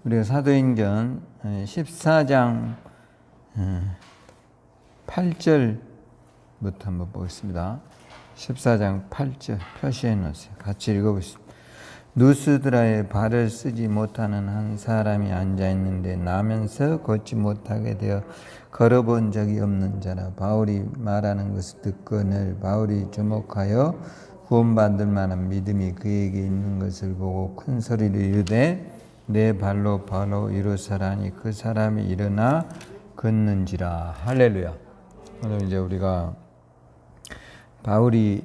우리가 사도행전 14장 8절부터 한번 보겠습니다. 14장 8절 표시해 놓으세요. 같이 읽어보겠습니다. 누스드라에 발을 쓰지 못하는 한 사람이 앉아있는데 나면서 걷지 못하게 되어 걸어본 적이 없는 자라. 바울이 말하는 것을 듣거늘 바울이 주목하여 구원받을 만한 믿음이 그에게 있는 것을 보고 큰 소리로 이르되 내 발로 바로 일어서라니 그 사람이 일어나 걷는지라. 할렐루야. 오늘 이제 우리가 바울이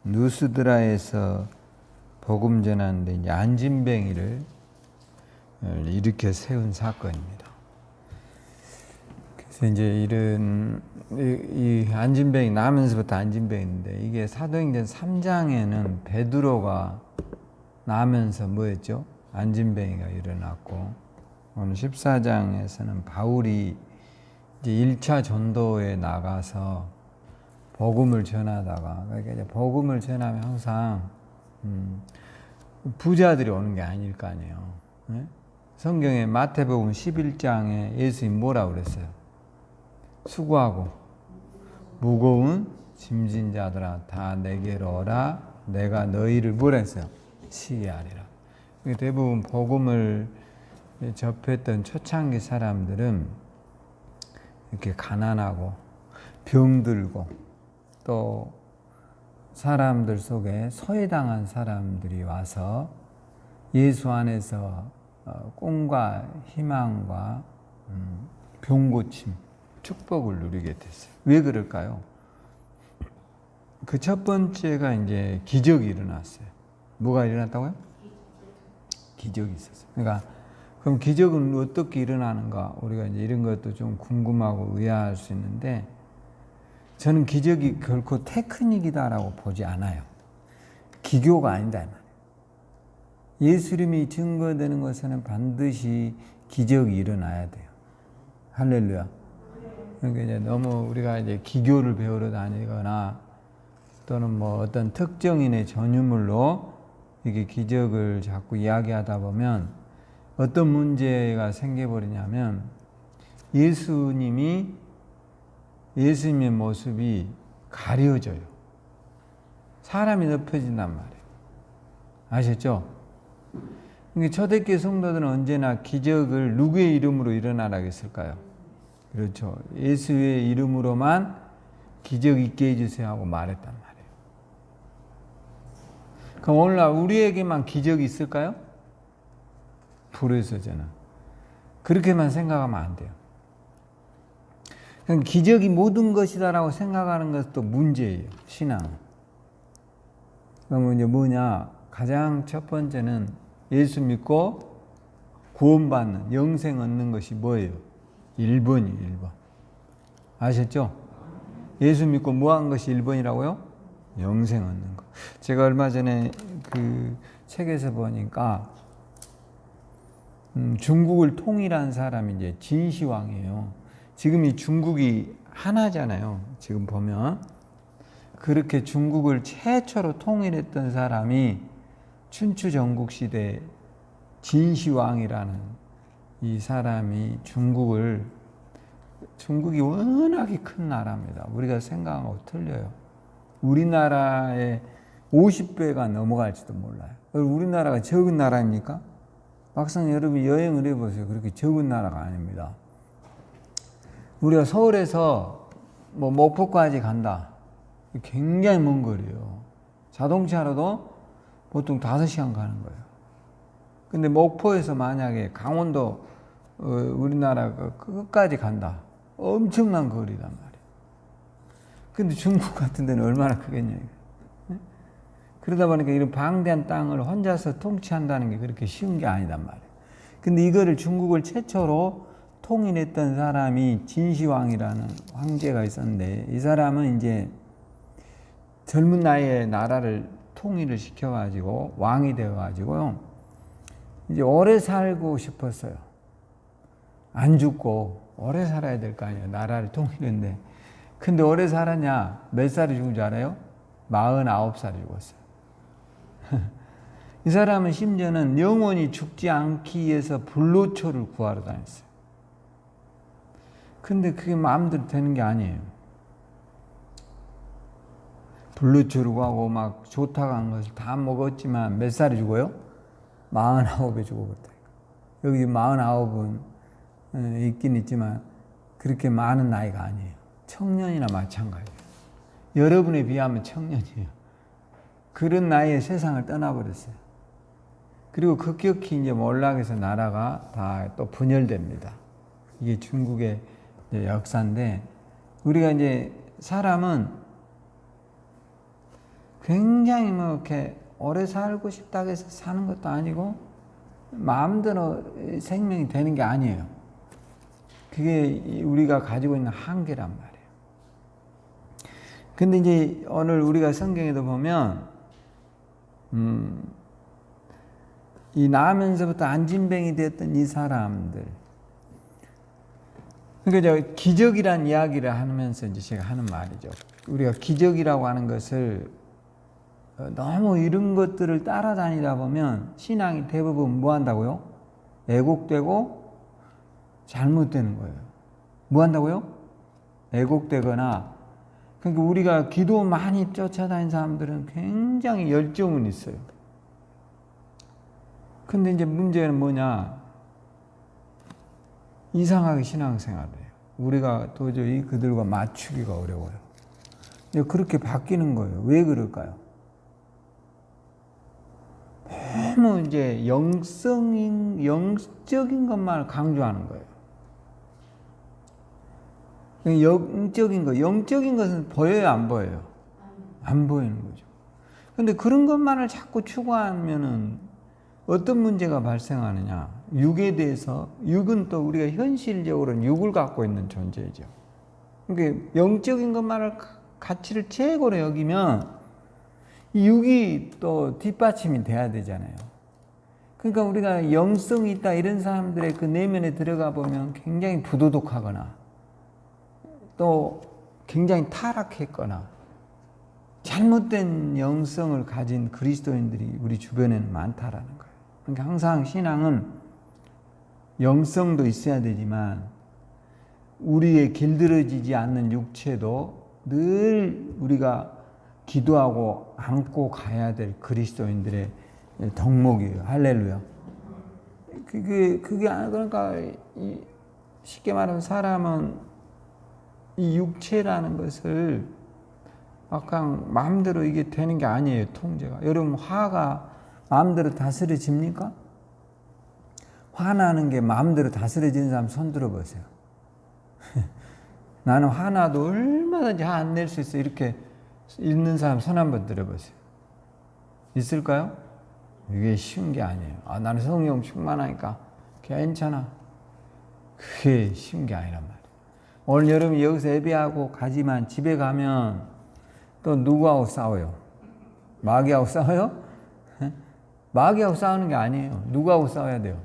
누스드라에서 복음 전하는데 이제 안진뱅이를 일으켜 세운 사건입니다. 그래서 이제 이런 이 안진뱅이 나면서부터 안진뱅인데 이게 사도행전 3장에는 베드로가 나면서 뭐였죠? 안진뱅이가 일어났고 오늘 14장에서는 바울이 이제 1차 전도에 나가서 복음을 전하다가 그러니까 이제 복음을 전하면 항상 부자들이 오는 게 아닐 거 아니에요. 네? 성경에 마태복음 11장에 예수님 뭐라고 그랬어요? 수고하고 무거운 짐진 자들아 다 내게로 오라 내가 너희를 뭐라 했어요? 쉬게 하리라. 대부분 복음을 접했던 초창기 사람들은 이렇게 가난하고 병들고 또 사람들 속에 소외당한 사람들이 와서 예수 안에서 꿈과 희망과 병고침, 축복을 누리게 됐어요. 왜 그럴까요? 그 첫 번째가 이제 기적이 일어났어요. 뭐가 일어났다고요? 기적이 있었어요. 그러니까 그럼 기적은 어떻게 일어나는가? 우리가 이제 이런 것도 좀 궁금하고 의아할 수 있는데 저는 기적이 결코 테크닉이다라고 보지 않아요. 기교가 아니다 이 말이에요. 예수 이름이 증거되는 것에는 반드시 기적이 일어나야 돼요. 할렐루야. 그러니까 이제 너무 우리가 이제 기교를 배우러 다니거나 또는 뭐 어떤 특정인의 전유물로 이게 기적을 자꾸 이야기하다 보면 어떤 문제가 생겨버리냐면 예수님의 모습이 가려져요. 사람이 덮여진단 말이에요. 아셨죠? 초대교회 성도들은 언제나 기적을 누구의 이름으로 일어나라고 했을까요? 그렇죠. 예수의 이름으로만 기적 있게 해주세요 하고 말했단 말이에요. 그럼 오늘날 우리에게만 기적이 있을까요? 불에서 저는 그렇게만 생각하면 안 돼요. 기적이 모든 것이다라고 생각하는 것도 문제예요. 신앙은. 그러면 이제 뭐냐? 가장 첫 번째는 예수 믿고 구원받는 영생 얻는 것이 뭐예요? 1번이에요. 1번. 아셨죠? 예수 믿고 뭐 한 것이 1번이라고요? 영생 얻는 것. 제가 얼마 전에 그 책에서 보니까 중국을 통일한 사람이 이제 진시황이에요. 지금 이 중국이 하나잖아요. 지금 보면 그렇게 중국을 최초로 통일했던 사람이 춘추 전국 시대 진시황이라는 이 사람이 중국이 워낙에 큰 나라입니다. 우리가 생각하는 거 틀려요. 우리나라의 50배가 넘어갈지도 몰라요. 우리나라가 적은 나라입니까? 막상 여러분이 여행을 해보세요. 그렇게 적은 나라가 아닙니다. 우리가 서울에서 뭐 목포까지 간다. 굉장히 먼 거리예요. 자동차로도 보통 5시간 가는 거예요. 근데 목포에서 만약에 강원도 우리나라 끝까지 간다. 엄청난 거리단 말이에요. 근데 중국 같은 데는 얼마나 크겠냐. 그러다 보니까 이런 방대한 땅을 혼자서 통치한다는 게 그렇게 쉬운 게 아니단 말이에요. 근데 이거를 중국을 최초로 통일했던 사람이 진시황이라는 황제가 있었는데 이 사람은 이제 젊은 나이에 나라를 통일을 시켜가지고 왕이 되어가지고요. 이제 오래 살고 싶었어요. 안 죽고 오래 살아야 될 거 아니에요. 나라를 통일했는데. 근데 오래 살았냐? 몇 살이 죽은 줄 알아요? 49살이 죽었어요. 이 사람은 심지어는 영원히 죽지 않기 위해서 불로초를 구하러 다녔어요. 근데 그게 마음대로 되는 게 아니에요. 불로초를 구하고 막 좋다고 한 것을 다 먹었지만 몇 살에 죽어요? 49에 죽어버렸다. 여기 49은 있긴 있지만 그렇게 많은 나이가 아니에요. 청년이나 마찬가지예요. 여러분에 비하면 청년이에요. 그런 나이에 세상을 떠나버렸어요. 그리고 급격히 이제 몰락해서 나라가 다 또 분열됩니다. 이게 중국의 역사인데, 우리가 이제 사람은 굉장히 뭐 이렇게 오래 살고 싶다고 해서 사는 것도 아니고 마음대로 생명이 되는 게 아니에요. 그게 우리가 가지고 있는 한계란 말이에요. 근데 이제 오늘 우리가 성경에도 보면 이 나면서부터 안진뱅이 되었던 이 사람들, 그러니까 저 기적이란 이야기를 하면서 이제 제가 하는 말이죠. 우리가 기적이라고 하는 것을 너무 이런 것들을 따라다니다 보면 신앙이 대부분 뭐 한다고요? 애곡되고 잘못되는 거예요. 뭐 한다고요? 애곡되거나. 그러니까 우리가 기도 많이 쫓아다니는 사람들은 굉장히 열정은 있어요. 근데 이제 문제는 뭐냐? 이상하게 신앙생활을 해요. 우리가 도저히 그들과 맞추기가 어려워요. 그렇게 바뀌는 거예요. 왜 그럴까요? 너무 이제 영적인 것만 강조하는 거예요. 영적인 것은 보여요, 안 보여요? 안 보이는 거죠. 근데 그런 것만을 자꾸 추구하면은 어떤 문제가 발생하느냐? 육에 대해서, 육은 또 우리가 현실적으로는 육을 갖고 있는 존재죠. 그러니까 영적인 것만을 가치를 최고로 여기면 이 육이 또 뒷받침이 돼야 되잖아요. 그러니까 우리가 영성이 있다 이런 사람들의 그 내면에 들어가 보면 굉장히 부도덕하거나 또 굉장히 타락했거나 잘못된 영성을 가진 그리스도인들이 우리 주변에는 많다라는 거예요. 그러니까 항상 신앙은 영성도 있어야 되지만 우리의 길들여지지 않는 육체도 늘 우리가 기도하고 안고 가야 될 그리스도인들의 덕목이에요. 할렐루야. 그게 그러니까 쉽게 말하면 사람은 이 육체라는 것을 막상 마음대로 이게 되는 게 아니에요. 통제가. 여러분 화가 마음대로 다스려집니까? 화나는 게 마음대로 다스려지는 사람 손 들어보세요. 나는 화나도 얼마든지 화 안 낼 수 있어. 이렇게 있는 사람 손 한번 들어보세요. 있을까요? 이게 쉬운 게 아니에요. 나는 성령 충만하니까 괜찮아. 그게 쉬운 게 아니란 말이에요. 오늘 여러분 여기서 예배하고 가지만 집에 가면 또 누구하고 싸워요? 마귀하고 싸워요? 마귀하고 싸우는 게 아니에요. 누구하고 싸워야 돼요?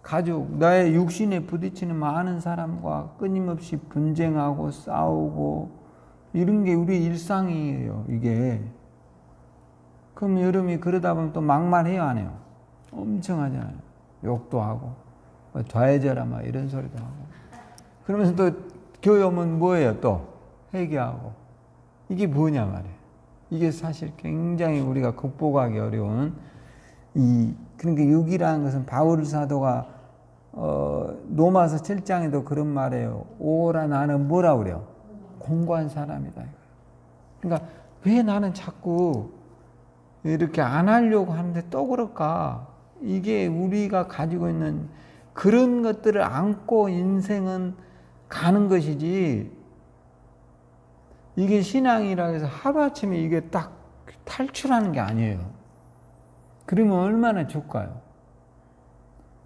가족, 나의 육신에 부딪히는 많은 사람과 끊임없이 분쟁하고 싸우고 이런 게 우리 일상이에요. 이게. 그럼 여러분이 그러다 보면 또 막말해요, 안 해요? 엄청 하잖아요. 욕도 하고 좌해져라 막 이런 소리도 하고. 그러면서 또 교회 오면 뭐예요? 또 회개하고. 이게 뭐냐 말이에요. 이게 사실 굉장히 우리가 극복하기 어려운 그러니까 육이라는 것은 바울 사도가 로마서 7장에도 그런 말이에요. 오라 나는 뭐라 그래요? 공고한 사람이다. 그러니까 왜 나는 자꾸 이렇게 안 하려고 하는데 또 그럴까? 이게 우리가 가지고 있는 그런 것들을 안고 인생은 가는 것이지, 이게 신앙이라 해서 하루아침에 이게 딱 탈출하는 게 아니에요. 그러면 얼마나 좋을까요?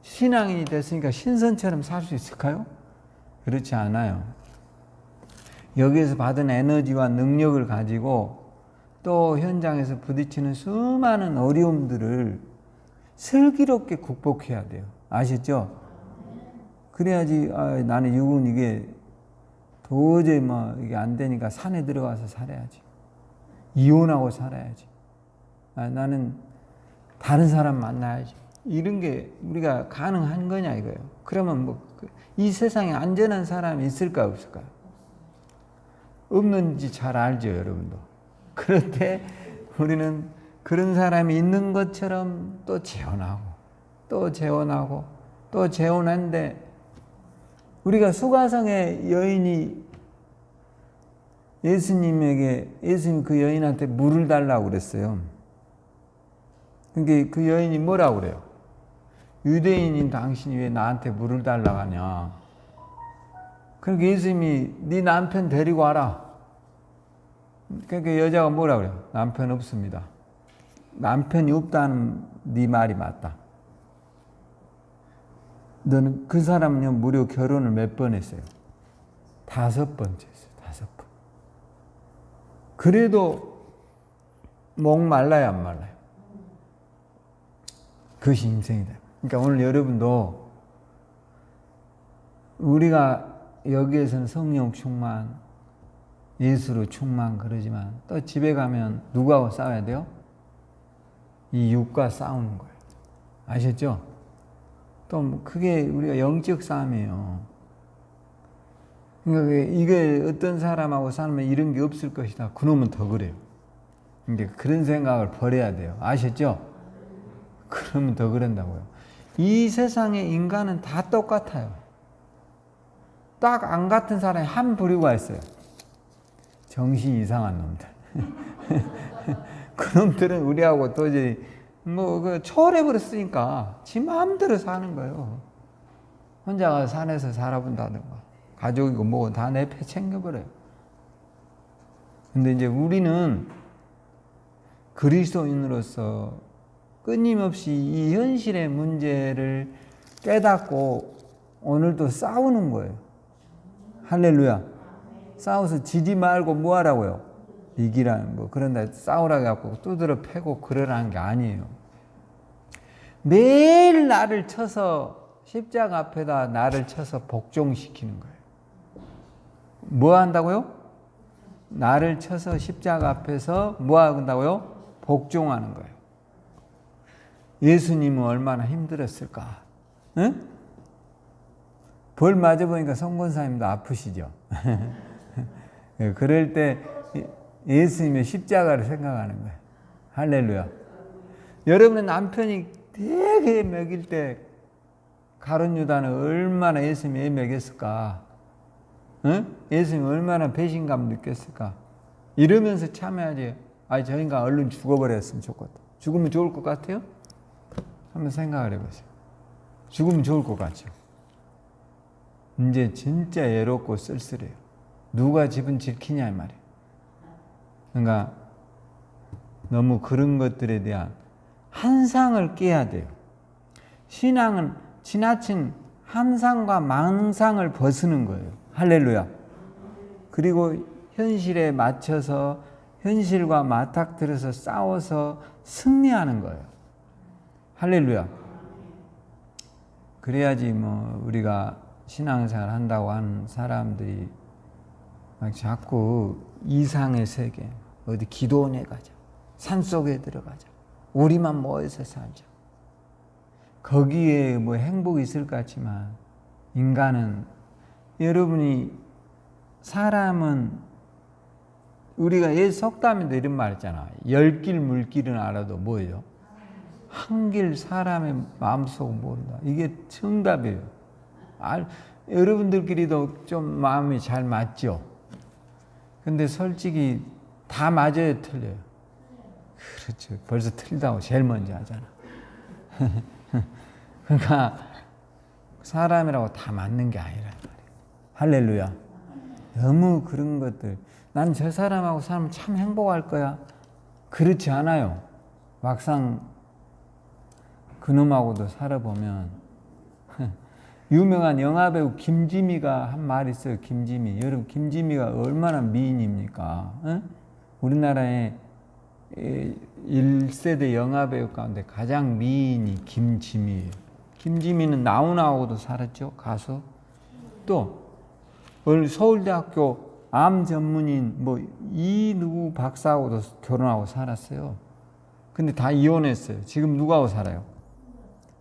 신앙인이 됐으니까 신선처럼 살 수 있을까요? 그렇지 않아요. 여기에서 받은 에너지와 능력을 가지고 또 현장에서 부딪히는 수많은 어려움들을 슬기롭게 극복해야 돼요. 아시죠? 그래야지 나는 육은 이게 도저히 이게 안 되니까 산에 들어가서 살아야지. 이혼하고 살아야지. 나는 다른 사람 만나야지. 이런 게 우리가 가능한 거냐 이거예요. 그러면 뭐 이 세상에 안전한 사람이 있을까 없을까요? 없는지 잘 알죠, 여러분도. 그런데 우리는 그런 사람이 있는 것처럼 또 재혼하고 또 재혼하고 또 재혼한데, 우리가 수가성의 여인이 예수님 그 여인한테 물을 달라고 그랬어요. 그러니까 그 여인이 뭐라고 그래요? 유대인인 당신이 왜 나한테 물을 달라고 하냐? 그러니까 예수님이 네 남편 데리고 와라. 그러니까 여자가 뭐라고 그래요? 남편 없습니다. 남편이 없다는 네 말이 맞다. 너는 그 사람은요 무려 결혼을 몇 번 했어요? 5번째 했어요. 5번. 그래도 목 말라요, 안 말라요? 그것이 인생이다. 그러니까 오늘 여러분도 우리가 여기에서는 성령 충만, 예수로 충만 그러지만 또 집에 가면 누구하고 싸워야 돼요? 이 육과 싸우는 거예요. 아셨죠? 또 그게 우리가 영적 싸움이에요. 그러니까 이게 어떤 사람하고 살면 이런 게 없을 것이다. 그놈은 더 그래요. 그러니까 그런 생각을 버려야 돼요. 아셨죠? 그러면 더 그런다고요. 이 세상의 인간은 다 똑같아요. 딱 안 같은 사람이 한 부류가 있어요. 정신 이상한 놈들. 그놈들은 우리하고 도저히 초월해버렸으니까 지 마음대로 사는 거예요. 혼자가 산에서 살아본다든가 가족이고 뭐고 다 내 배 챙겨버려요. 근데 이제 우리는 그리스도인으로서 끊임없이 이 현실의 문제를 깨닫고 오늘도 싸우는 거예요. 할렐루야. 싸워서 지지 말고 뭐 하라고요? 이기라는 뭐 그런다 싸우라고 해갖고 두드러 패고 그러라는 게 아니에요. 매일 나를 쳐서 십자가 앞에다 나를 쳐서 복종시키는 거예요. 뭐 한다고요? 나를 쳐서 십자가 앞에서 뭐 한다고요? 복종하는 거예요. 예수님은 얼마나 힘들었을까? 응? 벌 맞아보니까 성권사님도 아프시죠? 그럴 때 예수님의 십자가를 생각하는 거예요. 할렐루야. 여러분의 남편이 되게 먹일 때 가룟 유다는 얼마나 예수님이 먹였을까? 응? 예수님이 얼마나 배신감 느꼈을까? 이러면서 참여하지. 저 인간 얼른 죽어버렸으면 좋겠다. 죽으면 좋을 것 같아요? 한번 생각을 해보세요. 죽으면 좋을 것 같죠? 이제 진짜 외롭고 쓸쓸해요. 누가 집은 지키냐 이 말이에요. 그러니까 너무 그런 것들에 대한 한상을 깨야 돼요. 신앙은 지나친 한상과 망상을 벗는 거예요. 할렐루야. 그리고 현실에 맞춰서 현실과 맞닥뜨려서 싸워서 승리하는 거예요. 할렐루야. 그래야지 뭐 우리가 신앙생활 한다고 하는 사람들이 막 자꾸 이상의 세계, 어디 기도원에 가자, 산속에 들어가자, 우리만 모여서 살자. 거기에 뭐 행복이 있을 것 같지만 인간은, 여러분이 사람은, 우리가 예수 속담에도 이런 말 있잖아. 10길 물길은 알아도 뭐예요? 한 길 사람의 마음속 모른다. 이게 정답이에요. 여러분들끼리도 좀 마음이 잘 맞죠? 근데 솔직히 다 맞아요, 틀려요? 그렇죠. 벌써 틀리다고 제일 먼저 하잖아. 그러니까 사람이라고 다 맞는 게 아니란 말이에요. 할렐루야. 너무 그런 것들, 난 저 사람하고 살면 참 행복할 거야. 그렇지 않아요. 막상 그놈하고도 살아보면. 유명한 영화배우 김지미가 한 말이 있어요. 김지미. 여러분, 김지미가 얼마나 미인입니까? 응? 우리나라의 1세대 영화배우 가운데 가장 미인이 김지미예요. 김지미는 나훈아하고도 살았죠. 가수. 또 서울대학교 암 전문인 뭐 이누구 박사하고도 결혼하고 살았어요. 근데 다 이혼했어요. 지금 누구하고 살아요?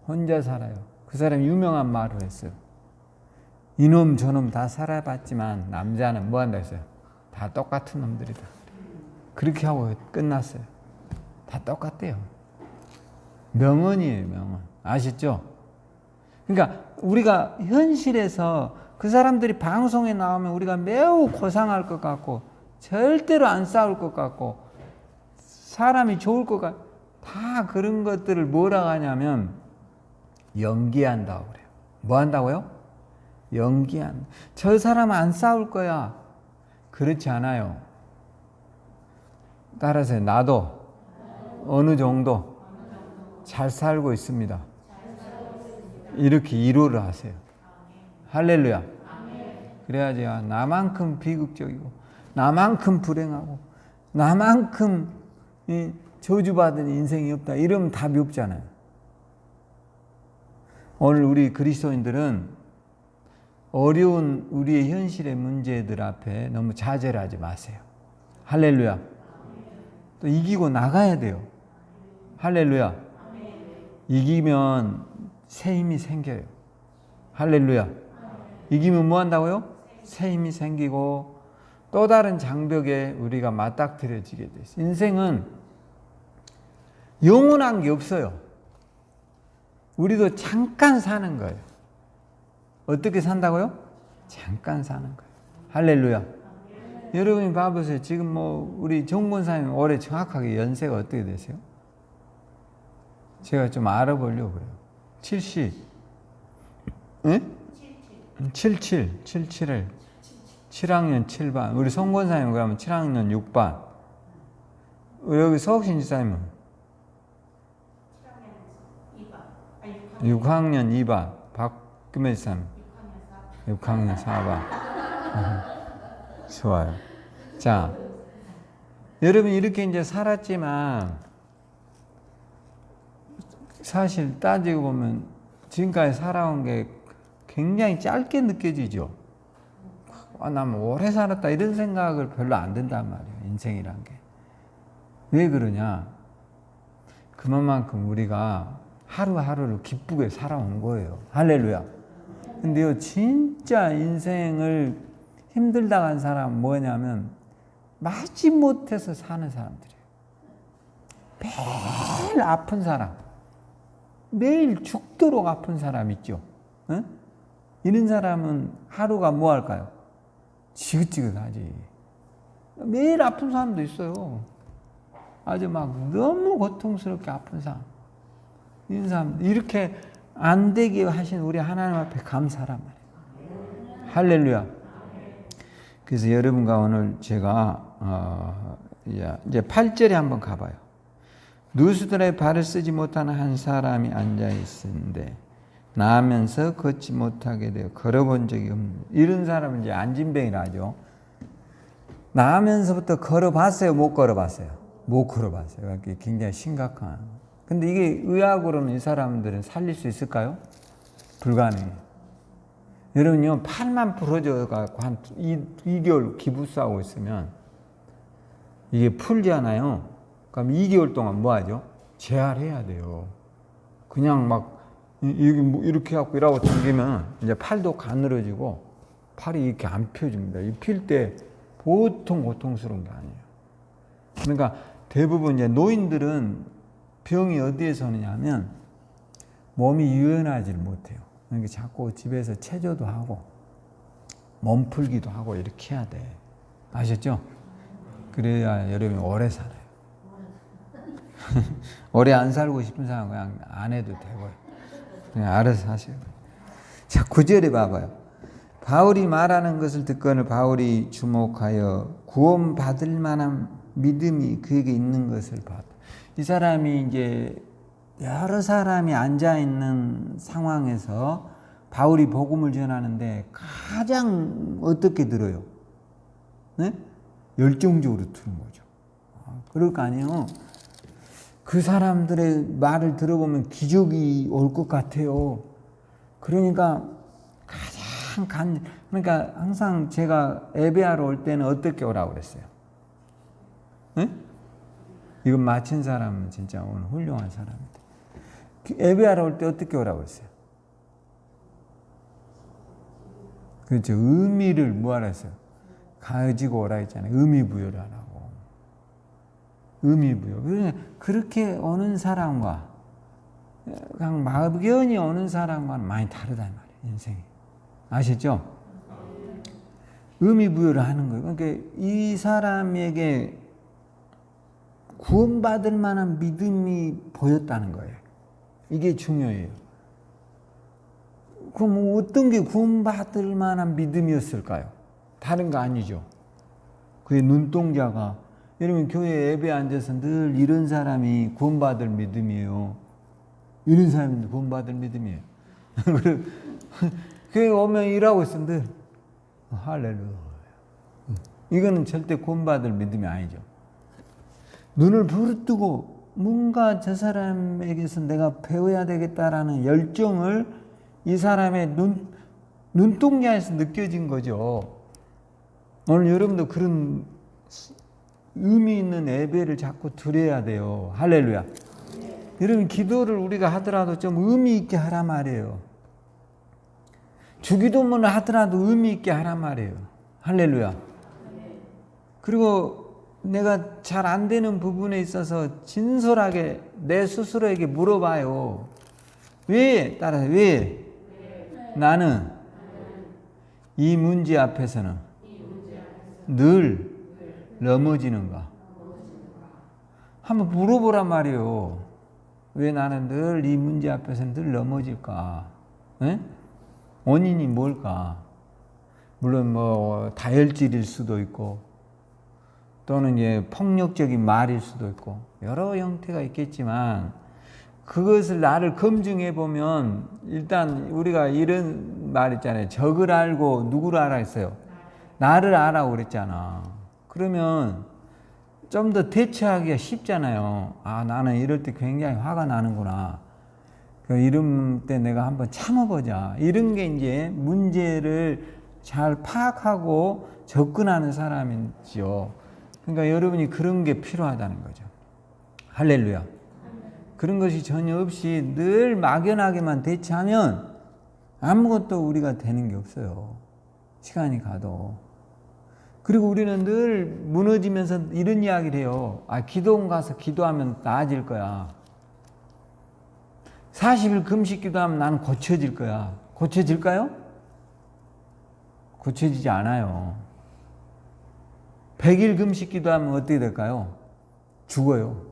혼자 살아요. 그 사람이 유명한 말을 했어요. 이놈 저놈 다 살아봤지만 남자는 뭐 한다 했어요? 다 똑같은 놈들이다. 그렇게 하고 끝났어요. 다 똑같대요. 명언이에요, 명언. 아시죠? 그러니까 우리가 현실에서 그 사람들이 방송에 나오면 우리가 매우 고상할 것 같고 절대로 안 싸울 것 같고 사람이 좋을 것 같고 다 그런 것들을 뭐라고 하냐면 연기한다고 그래요. 뭐 한다고요? 연기한. 저 사람은 안 싸울 거야. 그렇지 않아요. 따라서 나도 어느 정도 잘 살고 있습니다. 이렇게 위로를 하세요. 할렐루야. 그래야지 나만큼 비극적이고 나만큼 불행하고 나만큼 저주받은 인생이 없다. 이러면 답이 없잖아요. 오늘 우리 그리스도인들은 어려운 우리의 현실의 문제들 앞에 너무 좌절하지 마세요. 할렐루야. 또 이기고 나가야 돼요. 할렐루야. 이기면 새 힘이 생겨요. 할렐루야. 이기면 뭐 한다고요? 새 힘이 생기고 또 다른 장벽에 우리가 맞닥뜨려지게 돼요. 인생은 영원한 게 없어요. 우리도 잠깐 사는 거예요. 어떻게 산다고요? 잠깐 사는 거예요. 할렐루야. 여러분이 봐보세요. 지금 뭐 우리 정권사님 올해 정확하게 연세가 어떻게 되세요? 제가 좀 알아보려고 그래요. 70. 예? 77. 77을 7학년 7반. 우리 송권사님 그러면 7학년 6반. 여기 서욱신 지사님은 6학년 2반. 박금혜 지사님 6학년 4반. 좋아요. 자, 여러분 이렇게 이제 살았지만 사실 따지고 보면 지금까지 살아온 게 굉장히 짧게 느껴지죠. 나 뭐 오래 살았다 이런 생각을 별로 안 든단 말이에요. 인생이란 게. 왜 그러냐? 그만큼 우리가 하루하루를 기쁘게 살아온 거예요. 할렐루야. 근데요, 진짜 인생을 힘들다 간 사람은 뭐냐면 마지못해서 사는 사람들이에요. 매일 아픈 사람, 매일 죽도록 아픈 사람 있죠. 응? 이런 사람은 하루가 뭐 할까요? 지긋지긋하지. 매일 아픈 사람도 있어요. 아주 막 너무 고통스럽게 아픈 사람. 이런 사람 이렇게 안 되게 하신 우리 하나님 앞에 감사란 말이에요. 할렐루야. 그래서 여러분과 오늘 제가 이제 8절에 한번 가봐요. 누수들의 발을 쓰지 못하는 한 사람이 앉아 있는데 나면서 걷지 못하게 되어 걸어본 적이 없는 이런 사람은 이제 안진뱅이라 하죠. 나면서부터 걸어봤어요? 못 걸어봤어요? 못 걸어봤어요. 굉장히 심각한. 근데 이게 의학으로는 이 사람들은 살릴 수 있을까요? 불가능해요. 여러분요, 팔만 부러져가지고 한 2개월 기부싸고 있으면 이게 풀잖아요. 그럼 2개월 동안 뭐 하죠? 재활해야 돼요. 그냥 막 이렇게 해갖고 이러고 당기면 이제 팔도 가늘어지고 팔이 이렇게 안 펴집니다. 이 필 때 보통 고통스러운 게 아니에요. 그러니까 대부분 이제 노인들은 병이 어디에서 오느냐면 몸이 유연하지를 못해요. 그러니까 자꾸 집에서 체조도 하고 몸풀기도 하고 이렇게 해야 돼. 아셨죠? 그래야 여러분이 오래 살아요. 오래 안 살고 싶은 사람은 그냥 안 해도 되고요. 그냥 알아서 하세요. 자, 9절에 봐봐요. 바울이 말하는 것을 듣거늘 바울이 주목하여 구원받을 만한 믿음이 그에게 있는 것을 봤다. 이 사람이 이제 여러 사람이 앉아있는 상황에서 바울이 복음을 전하는데 가장 어떻게 들어요? 네? 열정적으로 들은 거죠. 그럴 거 아니에요. 그 사람들의 말을 들어보면 기적이 올 것 같아요. 그러니까 그러니까 항상 제가 예배하러 올 때는 어떻게 오라고 그랬어요? 네? 이건 맞힌 사람은 진짜 오늘 훌륭한 사람이다. 예배하러 올 때 어떻게 오라고 했어요? 그렇죠. 의미를 뭐하라 했어요? 가지고 오라 했잖아요. 의미 부여를 하라고. 의미 부여. 그렇게 오는 사람과 그냥 막연히 오는 사람과는 많이 다르단 말이에요. 인생이. 아시죠? 의미 부여를 하는 거예요. 그러니까 이 사람에게 구원받을 만한 믿음이 보였다는 거예요. 이게 중요해요. 그럼 어떤 게 구원받을 만한 믿음이었을까요? 다른 거 아니죠. 그의 눈동자가, 여러분 교회 예배에 앉아서 늘 이런 사람이 구원받을 믿음이에요. 이런 사람이 구원받을 믿음이에요. 교회 오면 일하고 있으면 늘 할렐루야. 이거는 절대 구원받을 믿음이 아니죠. 눈을 부릅뜨고 뭔가 저 사람에게서 내가 배워야 되겠다라는 열정을 이 사람의 눈동자에서 느껴진 거죠. 오늘 여러분도 그런 의미 있는 예배를 자꾸 드려야 돼요. 할렐루야. 여러분 기도를 우리가 하더라도 좀 의미 있게 하란 말이에요. 주기도문을 하더라도 의미 있게 하란 말이에요. 할렐루야. 그리고 내가 잘 안 되는 부분에 있어서 진솔하게 내 스스로에게 물어봐요. 왜? 따라서 왜? 나는 이 문제 앞에서는 늘 넘어지는가? 한번 물어보란 말이에요. 왜 나는 늘 이 문제 앞에서는 늘 넘어질까? 에? 원인이 뭘까? 물론 뭐 다혈질일 수도 있고 또는 폭력적인 말일 수도 있고 여러 형태가 있겠지만 그것을 나를 검증해 보면 일단 우리가 이런 말 있잖아요. 적을 알고 누구를 알아 했어요? 나를 알아고 그랬잖아. 그러면 좀 더 대처하기가 쉽잖아요. 아, 나는 이럴 때 굉장히 화가 나는구나. 이런 때 내가 한번 참아보자. 이런 게 이제 문제를 잘 파악하고 접근하는 사람이죠. 그러니까 여러분이 그런 게 필요하다는 거죠. 할렐루야. 그런 것이 전혀 없이 늘 막연하게만 대처하면 아무것도 우리가 되는 게 없어요. 시간이 가도. 그리고 우리는 늘 무너지면서 이런 이야기를 해요. 아, 기도원 가서 기도하면 나아질 거야. 40일 금식 기도하면 나는 고쳐질 거야. 고쳐질까요? 고쳐지지 않아요. 100일 금식 기도하면 어떻게 될까요? 죽어요.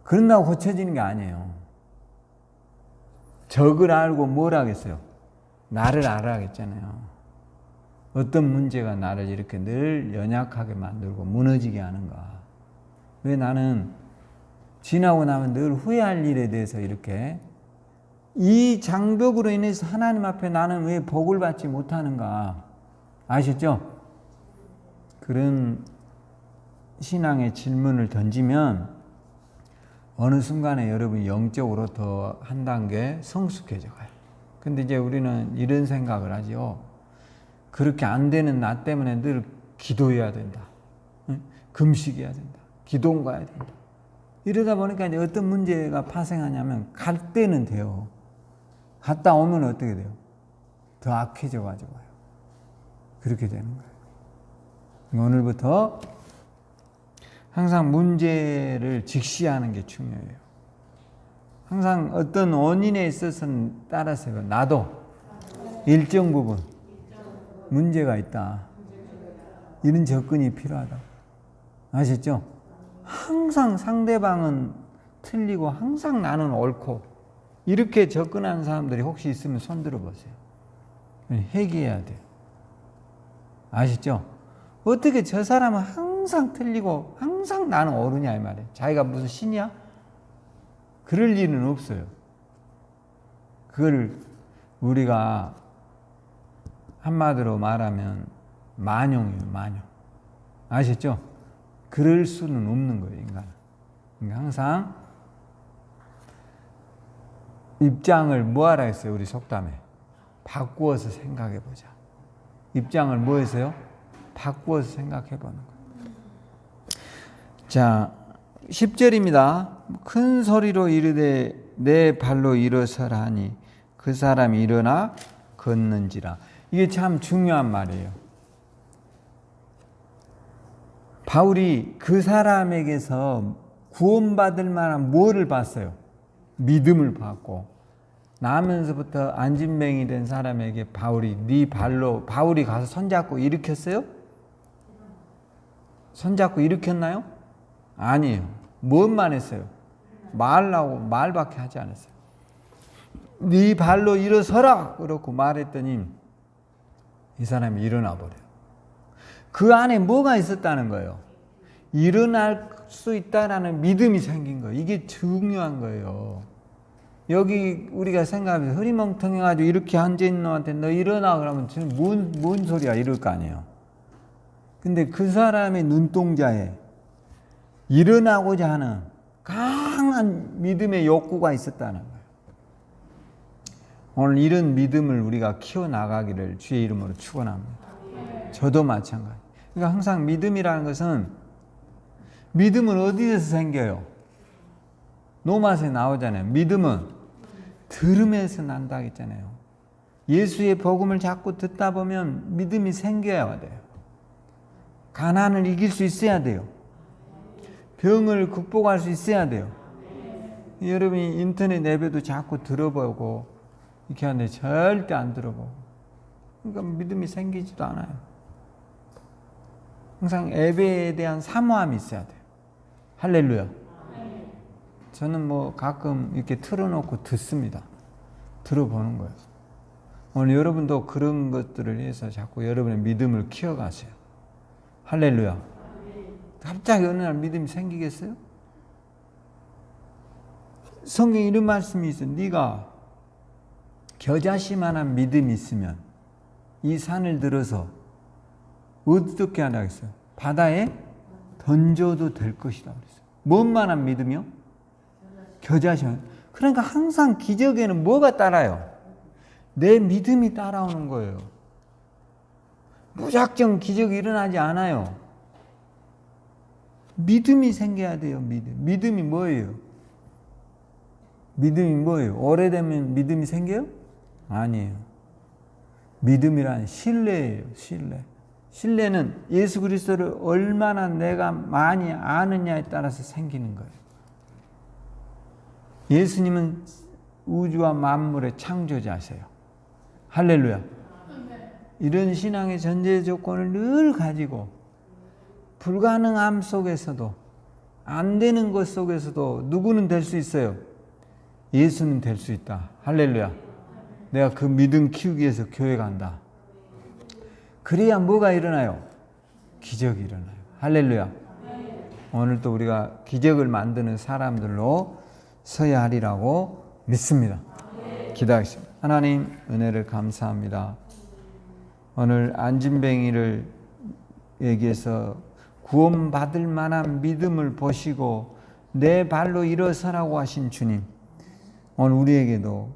그런다고 고쳐지는 게 아니에요. 적을 알고 뭘 하겠어요? 나를 알아야겠잖아요. 어떤 문제가 나를 이렇게 늘 연약하게 만들고 무너지게 하는가? 왜 나는 지나고 나면 늘 후회할 일에 대해서 이렇게 이 장벽으로 인해서 하나님 앞에 나는 왜 복을 받지 못하는가? 아시죠? 그런 신앙의 질문을 던지면 어느 순간에 여러분이 영적으로 더 한 단계 성숙해져 가요. 근데 이제 우리는 이런 생각을 하죠. 그렇게 안 되는 나 때문에 늘 기도해야 된다. 금식해야 된다. 기도원 가야 된다. 이러다 보니까 이제 어떤 문제가 파생하냐면 갈 때는 돼요. 갔다 오면 어떻게 돼요? 더 악해져 가지고 와요. 그렇게 되는 거예요. 오늘부터 항상 문제를 직시하는 게 중요해요. 항상 어떤 원인에 있어서는 따라서 나도 일정 부분 문제가 있다. 이런 접근이 필요하다. 아셨죠? 항상 상대방은 틀리고 항상 나는 옳고 이렇게 접근하는 사람들이 혹시 있으면 손 들어보세요. 회개해야 돼요. 아시죠? 어떻게 저 사람은 항상 틀리고 항상 나는 옳으냐 이 말이에요. 자기가 무슨 신이야? 그럴 일은 없어요. 그걸 우리가 한마디로 말하면 만용이에요. 만용. 아시죠? 그럴 수는 없는 거예요. 인간은. 그러니까 항상 입장을 뭐하라 했어요? 우리 속담에 바꾸어서 생각해 보자. 입장을 뭐 해서요? 바꾸어서 생각해 보는 거예요. 자, 10절입니다. 큰 소리로 이르되 내 발로 일어서라 하니 그 사람이 일어나 걷는지라. 이게 참 중요한 말이에요. 바울이 그 사람에게서 구원받을 만한 뭐를 봤어요? 믿음을 받고 나면서부터 안진뱅이 된 사람에게 바울이 바울이 가서 손잡고 일으켰어요? 손잡고 일으켰나요? 아니에요. 뭔만 했어요? 말밖에 하지 않았어요. 네 발로 일어서라 그렇고 말했더니 이 사람이 일어나 버려요. 그 안에 뭐가 있었다는 거예요? 일어날 수 있다라는 믿음이 생긴 거예요. 이게 중요한 거예요. 여기 우리가 생각하면 흐리멍텅해가지고 이렇게 앉아있는 놈한테 너 일어나 그러면 뭔 소리야 이럴 거 아니에요. 근데 그 사람의 눈동자에 일어나고자 하는 강한 믿음의 욕구가 있었다는 거예요. 오늘 이런 믿음을 우리가 키워나가기를 주의 이름으로 축원합니다. 저도 마찬가지. 그러니까 항상 믿음이라는 것은 믿음은 어디에서 생겨요? 로마서에 나오잖아요. 믿음은 들음에서 난다 했잖아요. 예수의 복음을 자꾸 듣다 보면 믿음이 생겨야 돼요. 가난을 이길 수 있어야 돼요. 병을 극복할 수 있어야 돼요. 여러분이 인터넷 예배도 자꾸 들어보고 이렇게 하는데 절대 안 들어보고 그러니까 믿음이 생기지도 않아요. 항상 예배에 대한 사모함이 있어야 돼요. 할렐루야. 저는 뭐 가끔 이렇게 틀어놓고 듣습니다. 들어보는 거예요. 오늘 여러분도 그런 것들을 위해서 자꾸 여러분의 믿음을 키워가세요. 할렐루야. 갑자기 어느 날 믿음이 생기겠어요? 성경에 이런 말씀이 있어요. 네가 겨자씨만한 믿음이 있으면 이 산을 들어서 어떻게 하라 했어요? 바다에 던져도 될 것이다 그랬어요. 뭔만한 믿음이요? 겨자씨. 그러니까 항상 기적에는 뭐가 따라요? 내 믿음이 따라오는 거예요. 무작정 기적이 일어나지 않아요. 믿음이 생겨야 돼요. 믿음이 뭐예요? 믿음이 뭐예요? 오래되면 믿음이 생겨요? 아니에요. 믿음이란 신뢰예요. 신뢰는 예수 그리스도를 얼마나 내가 많이 아느냐에 따라서 생기는 거예요. 예수님은 우주와 만물의 창조자세요. 할렐루야. 이런 신앙의 전제 조건을 늘 가지고 불가능함 속에서도 안 되는 것 속에서도 누구는 될 수 있어요? 예수는 될 수 있다. 할렐루야. 내가 그 믿음 키우기 위해서 교회 간다. 그래야 뭐가 일어나요? 기적이 일어나요. 할렐루야. 오늘도 우리가 기적을 만드는 사람들로 서야 하리라고 믿습니다. 기도하겠습니다. 하나님 은혜를 감사합니다. 오늘 안진뱅이를 얘기해서 구원받을 만한 믿음을 보시고 내 발로 일어서라고 하신 주님, 오늘 우리에게도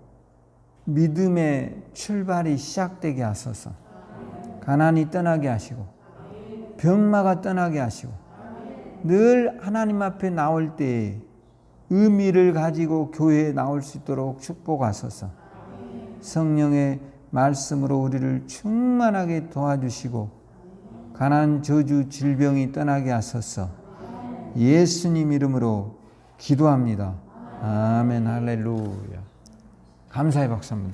믿음의 출발이 시작되게 하소서. 가난이 떠나게 하시고 병마가 떠나게 하시고 늘 하나님 앞에 나올 때에 의미를 가지고 교회에 나올 수 있도록 축복하소서. 성령의 말씀으로 우리를 충만하게 도와주시고 가난, 저주, 질병이 떠나게 하소서. 예수님 이름으로 기도합니다. 아멘. 할렐루야. 감사의 박수 한번.